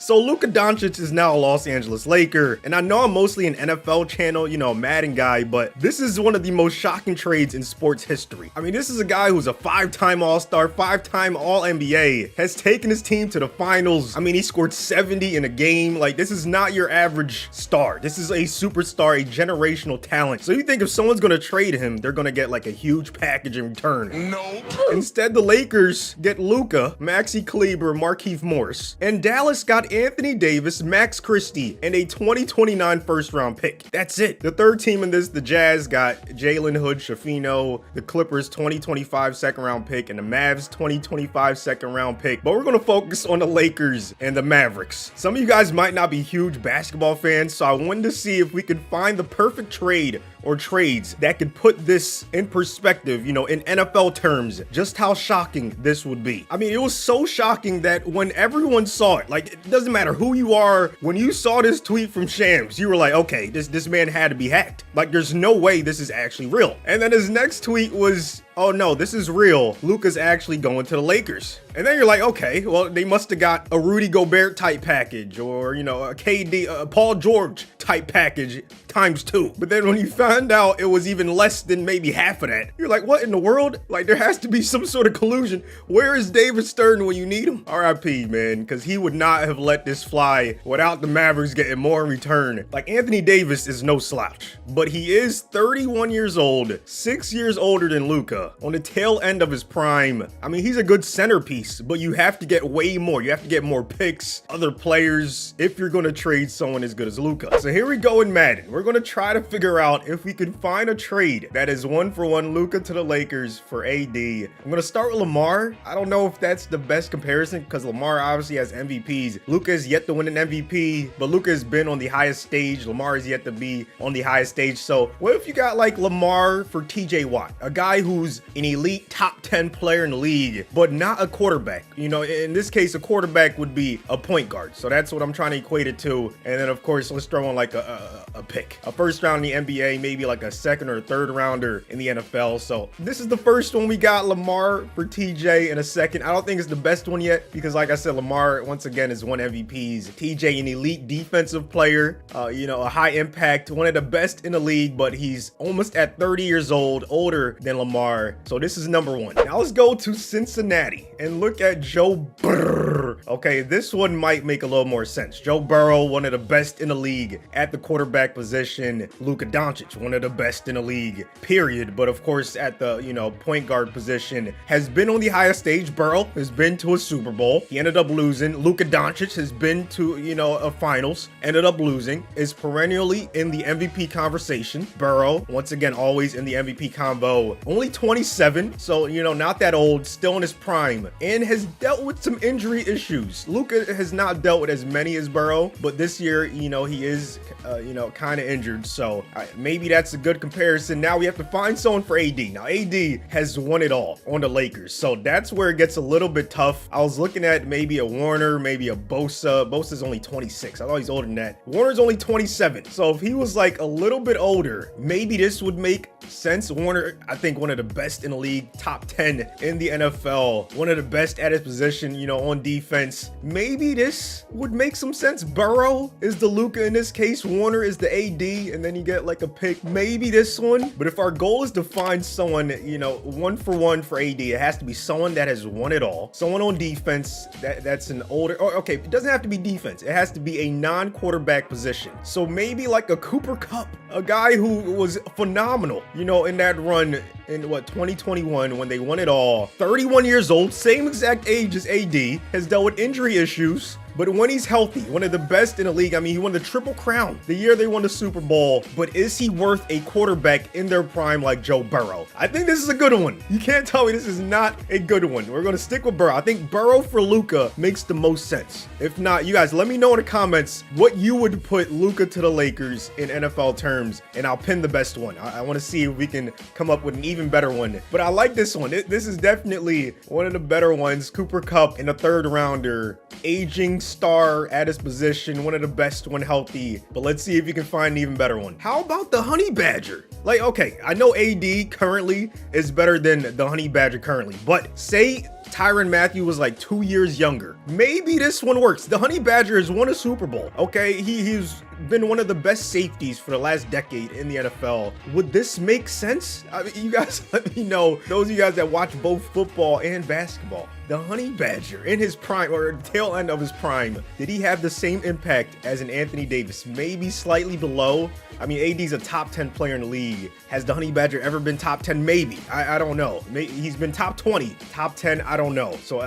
So Luka Doncic is now a Los Angeles Laker, and I know I'm mostly an NFL channel, Madden guy, but this is one of the most shocking trades in sports history. I mean, this is a guy who's a 5-time All-Star, 5-time All-NBA, has taken his team to the finals. I mean, he scored 70 in a game. Like, this is not your average star. This is a superstar, a generational talent. So you think if someone's gonna trade him, they're gonna get like a huge package in return. Nope. Instead, the Lakers get Luka, Maxi Kleber, Markieff Morris, and Dallas got Anthony Davis, Max Christie, and a 2029 first-round pick. That's it. The third team in this, the Jazz, got Jalen Hood, Schifino, the Clippers 2025 second-round pick, and the Mavs 2025 second-round pick. But we're going to focus on the Lakers and the Mavericks. Some of you guys might not be huge basketball fans, so I wanted to see if we could find the perfect trade or trades that could put this in perspective, in NFL terms, just how shocking this would be. I mean, it was so shocking that when everyone saw it, like, it doesn't matter who you are, when you saw this tweet from Shams, you were like, okay, this man had to be hacked. Like, there's no way this is actually real. And then his next tweet was, oh no, this is real. Luka's actually going to the Lakers. And then you're like, okay, well, they must have got a Rudy Gobert type package, or, a K.i.D, Paul George type package ×2. But then when you found out it was even less than maybe half of that, you're like, what in the world? Like, there has to be some sort of collusion. Where is David Stern when you need him? RIP, man, because he would not have let this fly without the Mavericks getting more in return. Like, Anthony Davis is no slouch, but he is 31 years old, 6 years older than Luka, on the tail end of his prime. I mean, he's a good centerpiece, but you have to get way more. You have to get more picks, other players, if you're going to trade someone as good as Luka. So here we go in Madden. We're going to try to figure out if we can find a trade that is 1-for-1 Luka to the Lakers for AD. I'm going to start with Lamar. I don't know if that's the best comparison because Lamar obviously has MVPs. Luka is yet to win an MVP, but Luka has been on the highest stage. Lamar is yet to be on the highest stage. So what if you got like Lamar for TJ Watt, a guy who's an elite top 10 player in the league, but not a quarterback? In this case, a quarterback would be a point guard. So that's what I'm trying to equate it to. And then of course, let's throw in like a pick, a first round in the NBA, maybe like a second or third rounder in the NFL. So this is the first one we got, Lamar for TJ, in a second. I don't think it's the best one yet because like I said, Lamar once again is won MVPs. TJ, an elite defensive player, a high impact, one of the best in the league, but he's almost at 30 years old, older than Lamar. So this is number one. Now let's go to Cincinnati and look at Joe Burrow. Okay, this one might make a little more sense. Joe Burrow, one of the best in the league at the quarterback position. Luka Doncic, one of the best in the league, period. But of course, at the, point guard position, has been on the highest stage. Burrow has been to a Super Bowl. He ended up losing. Luka Doncic has been to, a finals, ended up losing, is perennially in the MVP conversation. Burrow, once again, always in the MVP convo. Only 27, so, not that old, still in his prime, and has dealt with some injury issues. Luka has not dealt with as many as Burrow, but this year, he is, kind of injured. So maybe that's a good comparison. Now we have to find someone for AD. Now AD has won it all on the Lakers, so that's where it gets a little bit tough. I was looking at maybe a Warner, maybe a Bosa. Bosa's only 26. I thought he's older than that. Warner's only 27. So if he was like a little bit older, maybe this would make sense. Warner, I think one of the best in the league, top 10 in the NFL, one of the best at his position, on defense. Maybe this would make some sense. Burrow is the Luka in this case. Warner is the AD, and then you get like a pick. Maybe this one. But if our goal is to find someone, 1-for-1 for AD, it has to be someone that has won it all. Someone on defense that's an older, okay, it doesn't have to be defense. It has to be a non-quarterback position. So maybe like a Cooper Kupp, a guy who was phenomenal, in that run in 2021 when they won it all. 31 years old, same exact age as AD, has dealt with injury issues. But when he's healthy, one of the best in the league. I mean, he won the Triple Crown the year they won the Super Bowl. But is he worth a quarterback in their prime like Joe Burrow? I think this is a good one. You can't tell me this is not a good one. We're going to stick with Burrow. I think Burrow for Luka makes the most sense. If not, you guys, let me know in the comments what you would put Luka to the Lakers in NFL terms, and I'll pin the best one. I want to see if we can come up with an even better one. But I like this one. This is definitely one of the better ones. Cooper Kupp in a third rounder, aging star at his position, one of the best when healthy. But let's see if you can find an even better one. How about the Honey Badger? Like, okay, I know AD currently is better than the Honey Badger currently, but say Tyrann Mathieu was like 2 years younger. Maybe this one works. The Honey Badger has won a Super Bowl, okay? He's been one of the best safeties for the last decade in the NFL. Would this make sense? I mean, you guys let me know, those of you guys that watch both football and basketball. The Honey Badger in his prime, or tail end of his prime, did he have the same impact as an Anthony Davis? Maybe slightly below. I mean, AD's a top 10 player in the league. Has the Honey Badger ever been top 10? Maybe. I don't know. Maybe he's been top 20, top 10. I don't know. So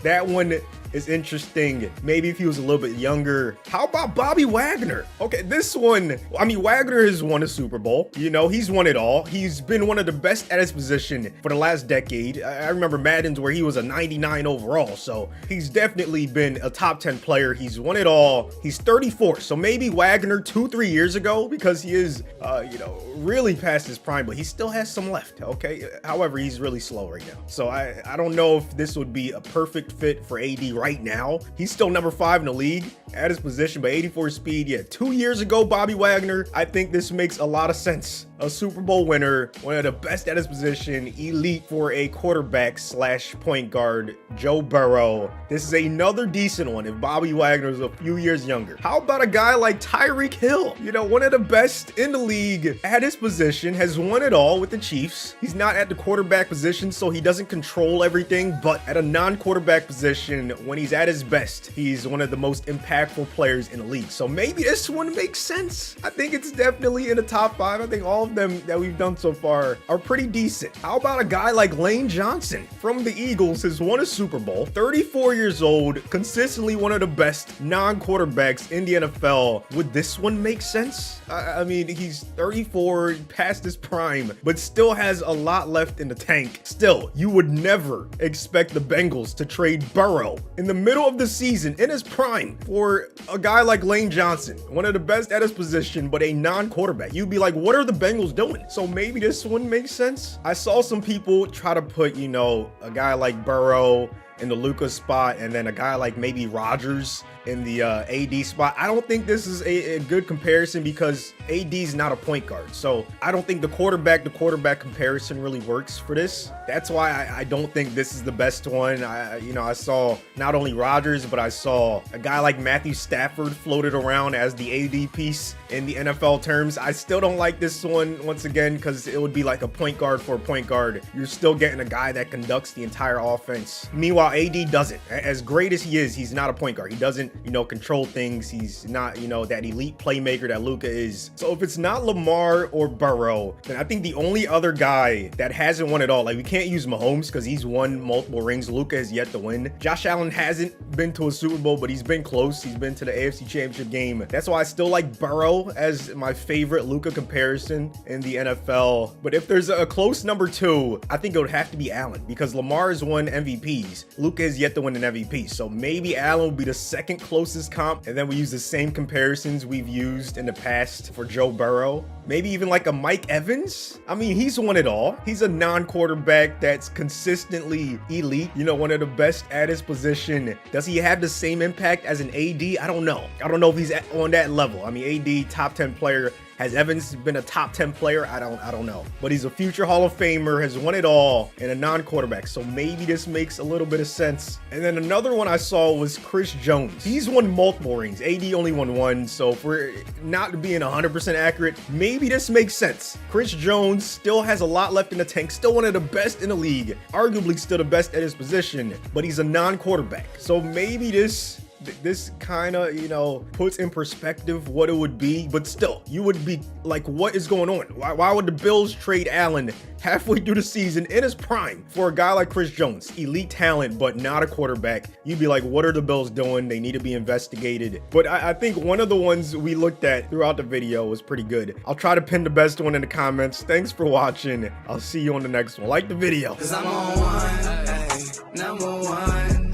that one is interesting. Maybe if he was a little bit younger. How about Bobby Wagner? Okay, this one, I mean, Wagner has won a Super Bowl. You know, he's won it all. He's been one of the best at his position for the last decade. I remember Madden's where he was a 99 overall. So he's definitely been a top 10 player. He's won it all. He's 34. So maybe Wagner 2-3 years ago, because he is, you know, really past his prime, but he still has some left. Okay. However, he's really slow right now. So I don't know if this would be a perfect fit for AD right now. He's still number 5 in the league at his position, but 84 speed. Yeah, 2 years ago, Bobby Wagner. I think this makes a lot of sense. A Super Bowl winner, one of the best at his position, elite for a quarterback slash point guard, Joe Burrow. This is another decent one if Bobby Wagner is a few years younger. How about a guy like Tyreek Hill? You know, one of the best in the league at his position, has won it all with the Chiefs. He's not at the quarterback position, so he doesn't control everything, but at a non-quarterback position, when he's at his best, he's one of the most impactful players in the league. So maybe this one makes sense. I think it's definitely in the top 5. I think all of them that we've done so far are pretty decent. How about a guy like Lane Johnson from the Eagles? Has won a Super Bowl, 34 years old, consistently one of the best non-quarterbacks in the NFL. Would this one make sense? I mean, he's 34, past his prime, but still has a lot left in the tank. Still, you would never expect the Bengals to trade Burrow in the middle of the season in his prime for a guy like Lane Johnson, one of the best at his position, but a non-quarterback. You'd be like, what are the Bengals doing? So maybe this one makes sense. I saw some people try to put, you know, a guy like Burrow in the Luka spot, and then a guy like maybe Rodgers in the AD spot. I don't think this is a good comparison because AD's not a point guard. So I don't think the quarterback comparison really works for this. That's why I don't think this is the best one. I saw not only Rodgers, but I saw a guy like Matthew Stafford floated around as the AD piece in the NFL terms. I still don't like this one, once again, because it would be like a point guard for a point guard. You're still getting a guy that conducts the entire offense. Meanwhile, AD doesn't. As great as he is, he's not a point guard. He doesn't, control things. He's not, that elite playmaker that Luka is. So if it's not Lamar or Burrow, then I think the only other guy that hasn't won it all, like we can't use Mahomes because he's won multiple rings. Luka has yet to win. Josh Allen hasn't been to a Super Bowl, but he's been close. He's been to the AFC Championship game. That's why I still like Burrow as my favorite Luka comparison in the NFL. But if there's a close number 2, I think it would have to be Allen because Lamar has won MVPs. Luka has yet to win an MVP. So maybe Allen will be the second closest comp, and then we use the same comparisons we've used in the past for Joe Burrow. Maybe even like a Mike Evans. I mean, he's won it all. He's a non-quarterback that's consistently elite, one of the best at his position. Does he have the same impact as an AD? I don't know. I don't know if he's on that level. I mean, AD, top 10 player. Has Evans been a top 10 player? I don't know. But he's a future Hall of Famer, has won it all, and a non-quarterback. So maybe this makes a little bit of sense. And then another one I saw was Chris Jones. He's won multiple rings. AD only won one. So if we're not being 100% accurate, maybe this makes sense. Chris Jones still has a lot left in the tank. Still one of the best in the league. Arguably still the best at his position. But he's a non-quarterback. So maybe this kind of, puts in perspective what it would be, but still, you would be like, what is going on? Why would the Bills trade Allen halfway through the season in his prime for a guy like Chris Jones? Elite talent, but not a quarterback. You'd be like, what are the Bills doing? They need to be investigated. But I think one of the ones we looked at throughout the video was pretty good. I'll try to pin the best one in the comments. Thanks for watching. I'll see you on the next one. Like the video. 'Cause I'm on one, hey, number one.